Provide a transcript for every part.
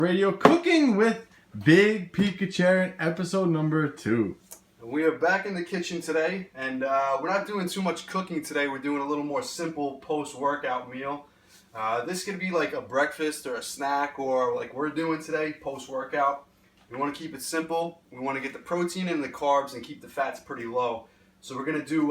Radio cooking with Big Pikachu, episode number 2. We are back in the kitchen today, and we're not doing too much cooking today. We're doing a little more simple post-workout meal. This could be like a breakfast or a snack, or like we're doing today, post-workout. We want to keep it simple. We want to get the protein and the carbs and keep the fats pretty low. So we're going to do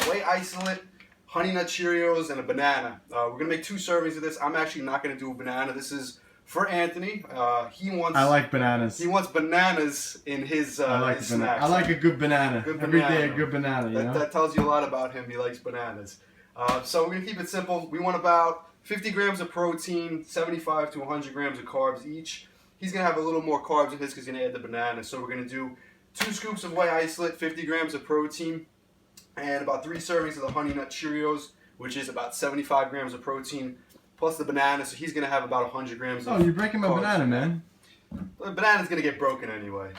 whey isolate, Honey Nut Cheerios, and a banana. We're going to make 2 servings of this. I'm actually not going to do a banana. This is for Anthony. I like bananas. He wants bananas in his snacks. I like a good banana. Every day a good banana, you know? That tells you a lot about him. He likes bananas. So we're going to keep it simple. We want about 50 grams of protein, 75 to 100 grams of carbs each. He's going to have a little more carbs in his because he's going to add the banana. So we're going to do 2 scoops of whey isolate, 50 grams of protein, and about 3 servings of the Honey Nut Cheerios, which is about 75 grams of protein, plus the banana, so he's going to have about 100 grams of you're breaking my banana, man. The banana's going to get broken anyway.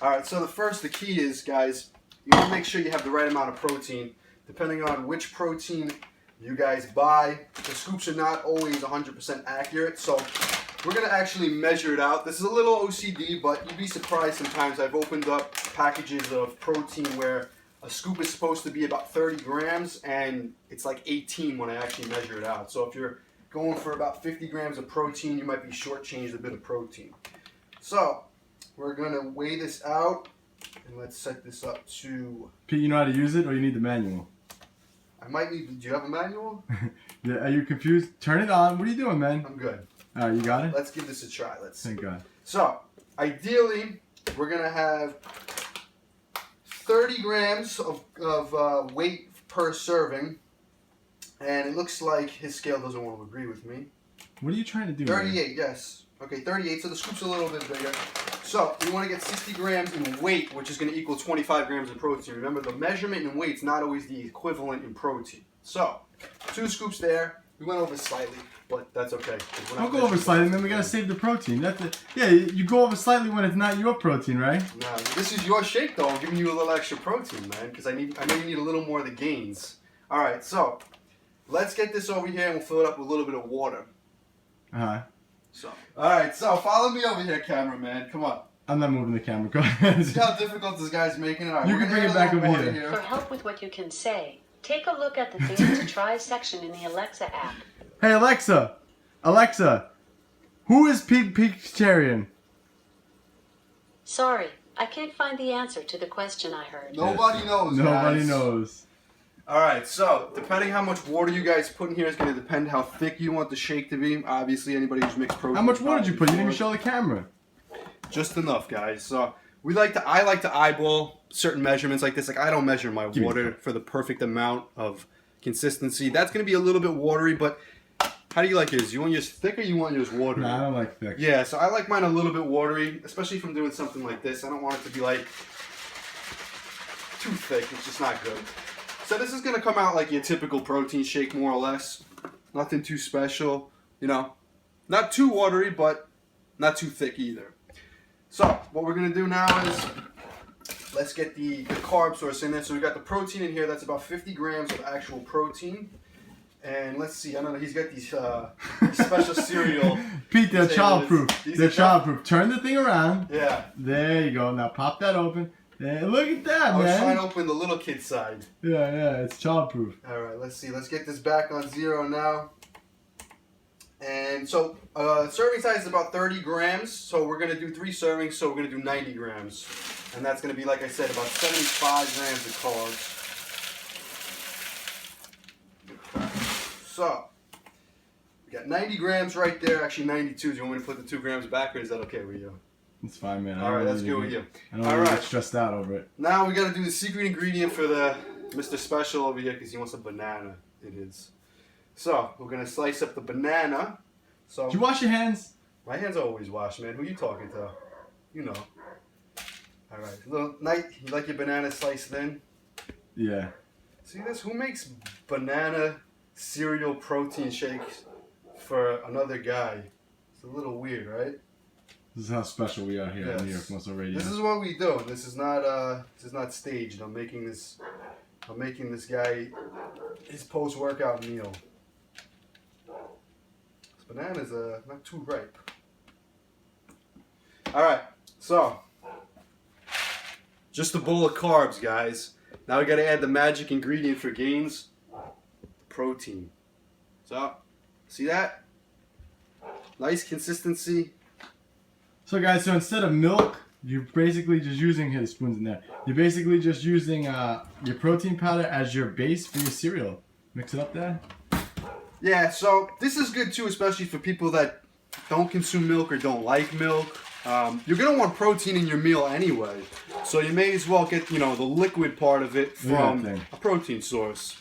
Alright, so the key is, guys, you want to make sure you have the right amount of protein. Depending on which protein you guys buy, the scoops are not always 100% accurate, so we're going to actually measure it out. This is a little OCD, but you'd be surprised sometimes. I've opened up packages of protein where a scoop is supposed to be about 30 grams, and it's like 18 when I actually measure it out. So if you're going for about 50 grams of protein, you might be shortchanged a bit of protein. So we're going to weigh this out, and let's set this up to... Pete, you know how to use it, or you need the manual? I might need... Do you have a manual? Yeah, are you confused? Turn it on. What are you doing, man? I'm good. Alright, you got it? Let's give this a try. Thank God. So, ideally, we're going to have 30 grams of weight per serving. And it looks like his scale doesn't want to agree with me. What are you trying to do? 38, man? yes. Okay, 38, so the scoop's a little bit bigger. So, we want to get 60 grams in weight, which is going to equal 25 grams of protein. Remember, the measurement in weight's not always the equivalent in protein. So, 2 scoops there. We went over slightly, but that's okay. Don't go over slightly, man. We got to save the protein. Yeah, you go over slightly when it's not your protein, right? No, this is your shake, though. I'm giving you a little extra protein, man, because I know you need a little more of the gains. All right, so... let's get this over here and we'll fill it up with a little bit of water. Uh-huh. So, alright, so follow me over here, cameraman. Come on. I'm not moving the camera. Go ahead. See how difficult this guy's making it? Right, you can bring it back over here. For help with what you can say, take a look at the Things to Try section in the Alexa app. Hey, Alexa. Alexa, who is Pete Pikachu? Sorry, I can't find the answer to the question I heard. Nobody knows, Nobody guys. knows. Alright, so, depending how much water you guys put in here is going to depend how thick you want the shake to be. Obviously, anybody who's mixed protein... How much water did you put? You didn't even show the camera. Just enough, guys. So, I like to eyeball certain measurements like this. Like, I don't measure my water for the perfect amount of consistency. That's going to be a little bit watery, but how do you like yours? You want yours thick or you want yours watery? Nah, I don't like thick. Yeah, so I like mine a little bit watery, especially if I'm doing something like this. I don't want it to be like too thick. It's just not good. So this is going to come out like your typical protein shake, more or less. Nothing too special, you know. Not too watery, but not too thick either. So what we're going to do now is let's get the carb source in there. So we got the protein in here. That's about 50 grams of actual protein. And let's see. I don't know. He's got these special cereal. Pete, they're childproof. They're childproof. Turn the thing around. Yeah. There you go. Now pop that open. Yeah, look at that, I was man. trying to open the little kid side. Yeah, it's childproof. Alright, let's see. Let's get this back on 0 now. And so, serving size is about 30 grams. So we're going to do 3 servings, so we're going to do 90 grams. And that's going to be, like I said, about 75 grams of carbs. So, we got 90 grams right there. Actually, 92. Do you want me to put the 2 grams back, or is that okay with you? It's fine, man. Alright, that's good with you. I don't really get stressed out over it. Now we got to do the secret ingredient for the Mr. Special over here because he wants a banana. It is. So, we're going to slice up the banana. So, Did you wash your hands? My hands are always washed, man. Who you talking to? You know. Alright. You like your banana sliced thin? Yeah. See this? Who makes banana cereal protein shakes for another guy? It's a little weird, right? This is how special we are here at New York Muscle Radio. This is what we do. This is not staged. I'm making this guy his post-workout meal. This banana's not too ripe. All right, so just a bowl of carbs, guys. Now we got to add the magic ingredient for gains, protein. So, see that? Nice consistency. So guys, so instead of milk, you're basically just using his spoons in there. You're basically just using your protein powder as your base for your cereal. Mix it up there. Yeah, so this is good too, especially for people that don't consume milk or don't like milk. You're gonna want protein in your meal anyway, so you may as well get the liquid part of it from a protein source.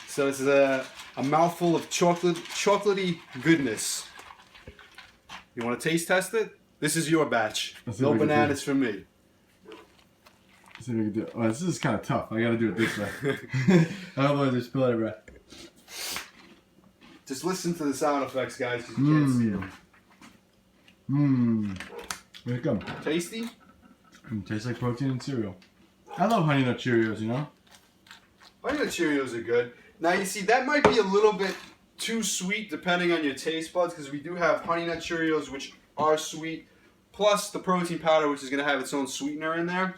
So this is a mouthful of chocolatey goodness. You want to taste test it? This is your batch. No bananas for me. Let's see if we can do it. Oh, this is kind of tough. I gotta do it this way. Otherwise, I spill it everywhere. Just listen to the sound effects, guys, because you can't see them. Mmm. Here it comes. Tasty? Tastes like protein and cereal. I love Honey Nut Cheerios, you know? Honey Nut Cheerios are good. Now, you see, that might be a little bit too sweet depending on your taste buds, because we do have Honey Nut Cheerios, which are sweet, plus the protein powder, which is going to have its own sweetener in there.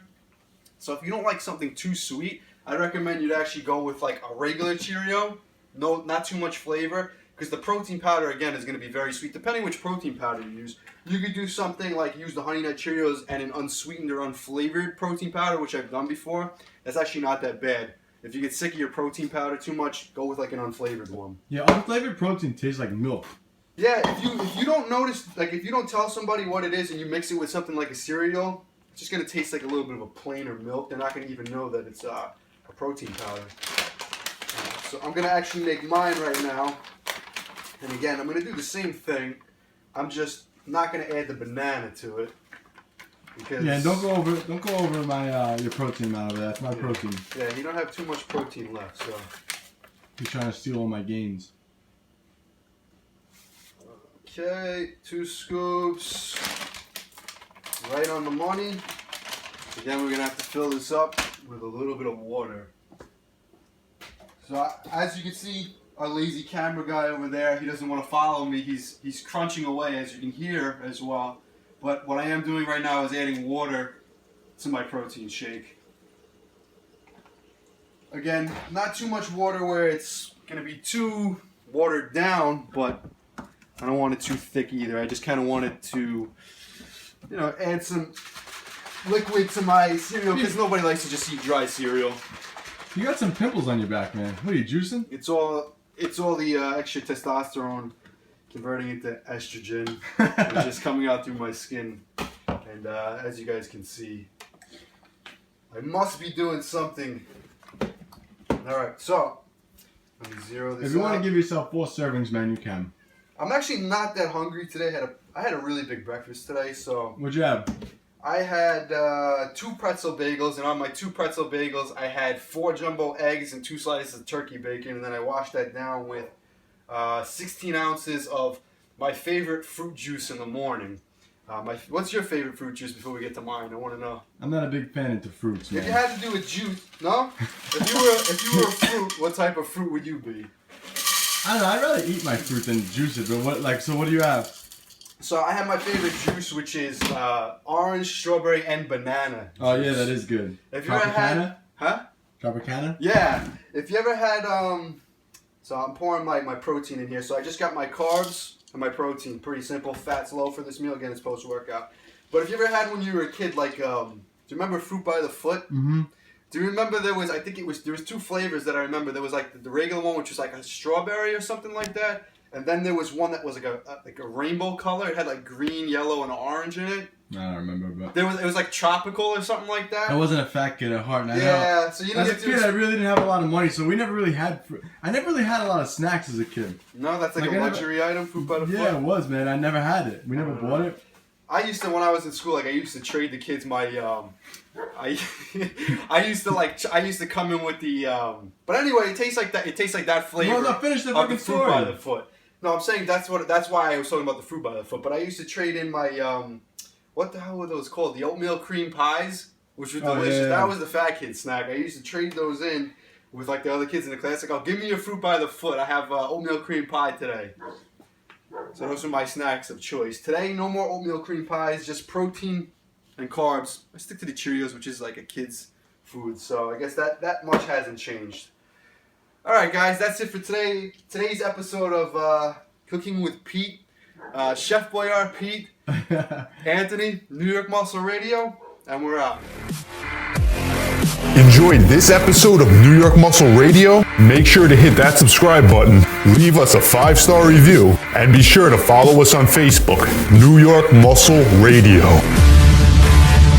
So if you don't like something too sweet, I recommend you'd actually go with like a regular Cheerio. No, not too much flavor, because the protein powder, again, is going to be very sweet, depending which protein powder you use. You could do something like use the Honey Nut Cheerios and an unsweetened or unflavored protein powder, which I've done before. That's actually not that bad. If you get sick of your protein powder too much, go with like an unflavored one. Yeah, unflavored protein tastes like milk. Yeah, if you don't notice, like if you don't tell somebody what it is and you mix it with something like a cereal, it's just going to taste like a little bit of a plainer milk. They're not going to even know that it's a protein powder. So I'm going to actually make mine right now. And again, I'm going to do the same thing. I'm just not going to add the banana to it. Because yeah, and don't go over my your protein amount of that. That's my protein. Yeah, you don't have too much protein left, so. You're trying to steal all my gains. Okay, 2 scoops. Right on the money. Again, we're going to have to fill this up with a little bit of water. So as you can see, our lazy camera guy over there, he doesn't want to follow me. He's crunching away, as you can hear as well. But what I am doing right now is adding water to my protein shake. Again, not too much water where it's going to be too watered down, but I don't want it too thick either. I just kind of want it to, add some liquid to my cereal, because nobody likes to just eat dry cereal. You got some pimples on your back, man. What are you, juicing? It's all the extra testosterone converting into estrogen, which is coming out through my skin. And as you guys can see, I must be doing something. Alright, so let me zero this out. If you want to give yourself 4 servings, man, you can. I'm actually not that hungry today. I had a really big breakfast today, so. What'd you have? I had 2 pretzel bagels, and on my 2 pretzel bagels, I had 4 jumbo eggs and 2 slices of turkey bacon, and then I washed that down with 16 ounces of my favorite fruit juice in the morning. What's your favorite fruit juice before we get to mine? I want to know. I'm not a big fan into fruits, man. If you had to do a juice, no? If you were a fruit, what type of fruit would you be? I don't know. I'd rather eat my fruit than juice it. But so what do you have? So I have my favorite juice, which is orange, strawberry, and banana juice. Oh yeah, that is good. If you ever had, huh? Tropicana? Yeah. If you ever had, so I'm pouring my protein in here. So I just got my carbs and my protein. Pretty simple. Fat's low for this meal. Again, it's post-workout. But if you ever had when you were a kid, like, do you remember Fruit by the Foot? Mm-hmm. Do you remember there was 2 flavors that I remember. There was like the regular one, which was like a strawberry or something like that. And then there was one that was like a rainbow color. It had like green, yellow, and orange in it. I don't remember, but it was like tropical or something like that. I wasn't a fat kid at heart. And yeah, so you didn't as a kid, I really didn't have a lot of money, so we never really had. I never really had a lot of snacks as a kid. No, that's like a luxury item, Fruit by the Foot. Yeah, it was, man. I never had it. We never bought it. I used to, when I was in school, like I used to trade the kids my I used to come in with the but anyway, it tastes like that flavor. No, finish the fucking Fruit by the Foot. No, I'm saying that's why I was talking about the Fruit by the Foot. But I used to trade in my what the hell were those called? The oatmeal cream pies, which were delicious. Yeah. That was the fat kid snack. I used to trade those in with like the other kids in the class. Like, oh, give me your Fruit by the Foot. I have oatmeal cream pie today. So those are my snacks of choice. Today, no more oatmeal cream pies, just protein and carbs. I stick to the Cheerios, which is like a kid's food. So I guess that much hasn't changed. All right, guys, that's it for today. Today's episode of Cooking with Pete. Chef Boyard Pete, Anthony, New York Muscle Radio, and we're out. Enjoyed this episode of New York Muscle Radio? Make sure to hit that subscribe button, leave us a 5-star review, and be sure to follow us on Facebook, New York Muscle Radio.